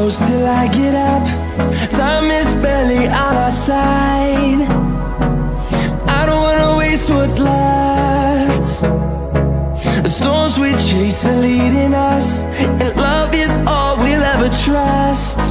close till I get up. Time is barely on our side. I don't wanna waste what's left. The storms we chase are leading us, and love is all we'll ever trust.